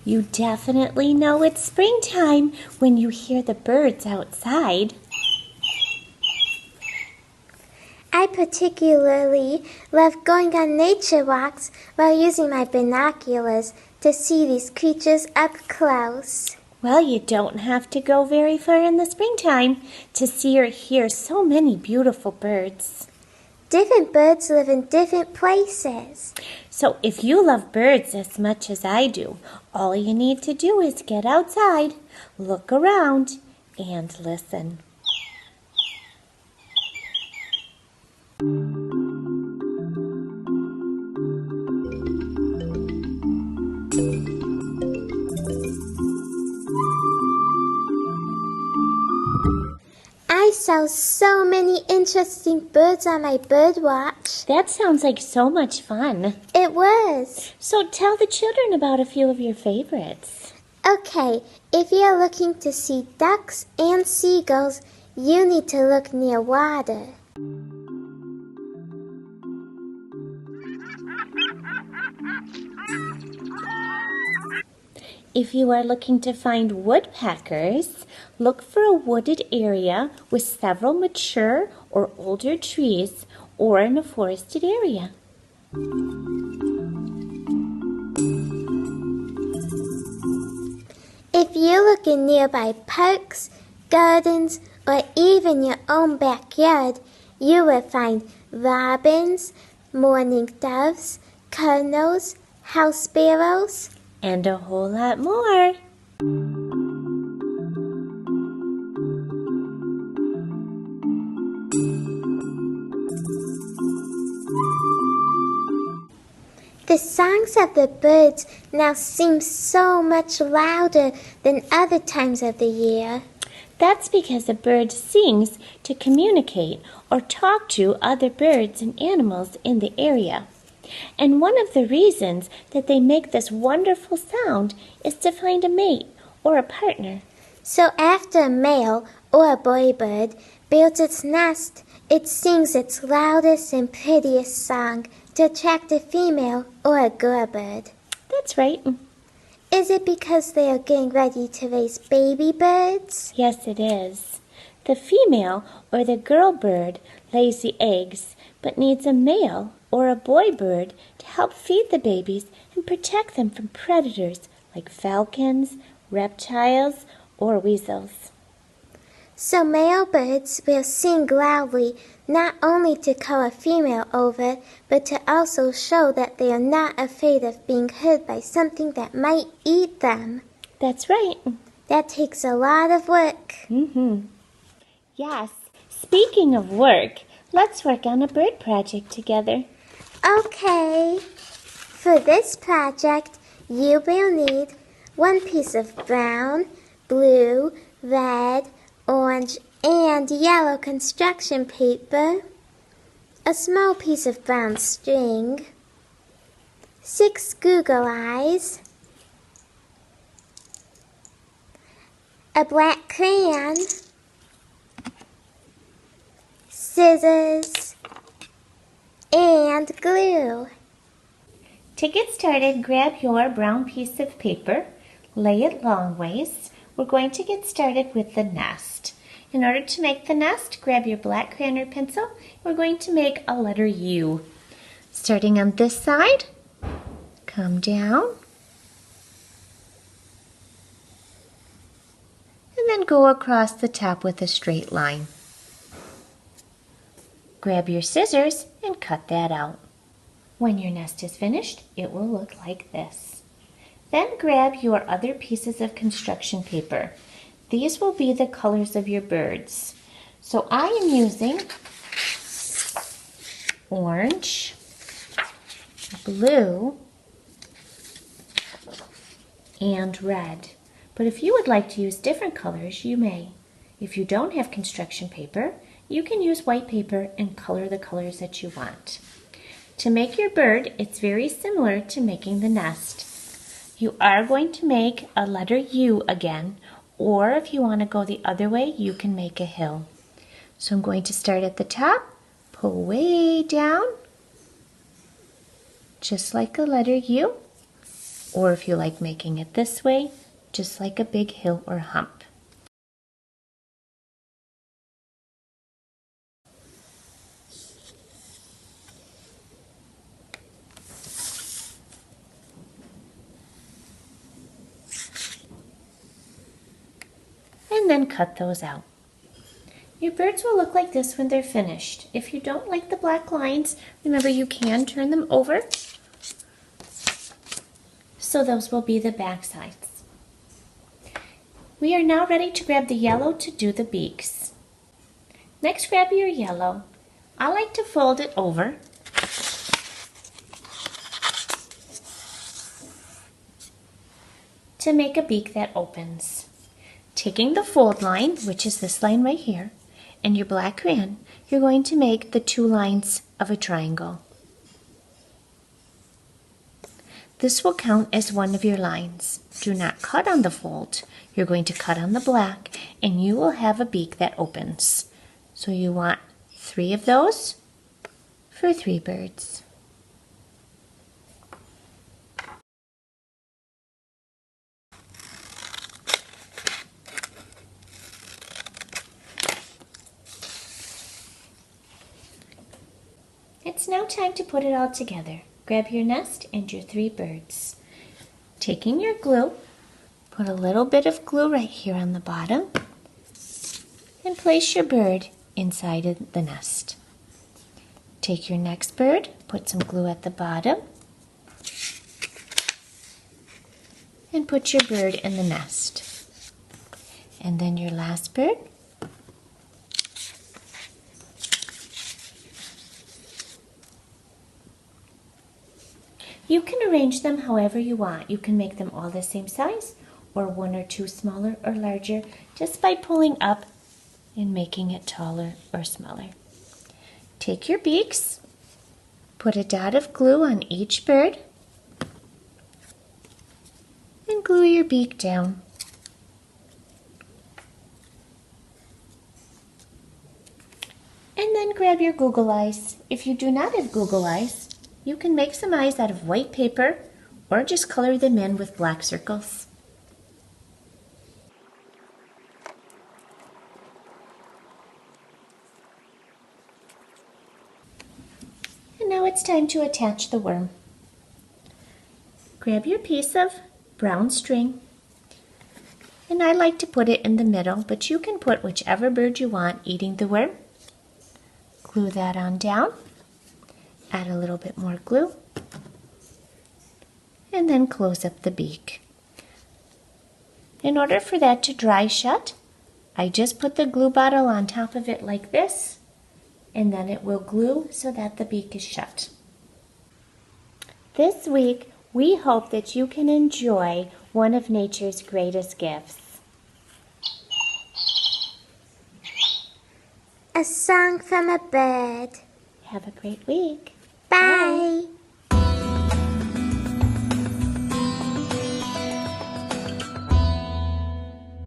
You definitely know it's springtime when you hear the birds outside. I particularly love going on nature walks while using my binoculars to see these creatures up close. Well, you don't have to go very far in the springtime to see or hear so many beautiful birds. Different birds live in different places. So if you love birds as much as I do, all you need to do is get outside, look around, and listen. I saw so many interesting birds on my bird watch. That sounds like so much fun. It was. So tell the children about a few of your favorites. Okay, if you're looking to see ducks and seagulls, you need to look near water. If you are looking to find woodpeckers, look for a wooded area with several mature or older trees or in a forested area. If you look in nearby parks, gardens, or even your own backyard, you will find robins, mourning doves, cardinals, house sparrows, and a whole lot more. The songs of the birds now seem so much louder than other times of the year. That's because a bird sings to communicate or talk to other birds and animals in the area. And one of the reasons that they make this wonderful sound is to find a mate or a partner. So after a male or a boy bird builds its nest, it sings its loudest and prettiest song to attract a female or a girl bird. That's right. Is it because they are getting ready to raise baby birds? Yes, it is. The female or the girl bird lays the eggs, but needs a male or a boy bird to help feed the babies and protect them from predators like falcons, reptiles, or weasels. So male birds will sing loudly not only to call a female over, but to also show that they are not afraid of being heard by something that might eat them. That's right. That takes a lot of work. Yes. Speaking of work, let's work on a bird project together. Okay. For this project, you will need one piece of brown, blue, red, orange, and yellow construction paper, a small piece of brown string, 6 Google eyes, a black crayon, scissors, and glue. To get started, grab your brown piece of paper, lay it long ways. We're going to get started with the nest. In order to make the nest, grab your black crayon or pencil. We're going to make a letter U. Starting on this side, come down, and then go across the top with a straight line. Grab your scissors and cut that out. When your nest is finished, it will look like this. Then grab your other pieces of construction paper. These will be the colors of your birds. So I am using orange, blue, and red. But if you would like to use different colors, you may. If you don't have construction paper, you can use white paper and color the colors that you want. To make your bird, it's very similar to making the nest. You are going to make a letter U again, or if you want to go the other way, you can make a hill. So I'm going to start at the top, pull way down, just like a letter U, Or if you like making it this way, just like a big hill or hump. And then cut those out. Your birds will look like this when they're finished. If you don't like the black lines, remember you can turn them over. So those will be the back sides. We are now ready to grab the yellow to do the beaks. Next, grab your yellow. I like to fold it over. To make a beak that opens. Taking the fold line, which is this line right here, and your black crayon, you're going to make the 2 lines of a triangle. This will count as one of your lines. Do not cut on the fold. You're going to cut on the black, and you will have a beak that opens. So you want 3 of those for 3 birds. It's now time to put it all together. Grab your nest and your 3 birds. Taking your glue, put a little bit of glue right here on the bottom and place your bird inside of the nest. Take your next bird, put some glue at the bottom and put your bird in the nest. And then your last bird. You can arrange them however you want. You can make them all the same size or 1 or 2 smaller or larger just by pulling up and making it taller or smaller. Take your beaks, put a dot of glue on each bird and glue your beak down. And then grab your Google eyes. If you do not have Google eyes, you can make some eyes out of white paper or just color them in with black circles. And now it's time to attach the worm. Grab your piece of brown string, and I like to put it in the middle, but you can put whichever bird you want eating the worm. Glue that on down, add a little bit more glue, and then close up the beak. In order for that to dry shut, I just put the glue bottle on top of it like this, and then it will glue so that the beak is shut. This week, we hope that you can enjoy one of nature's greatest gifts. A song from a bird. Have a great week. Bye.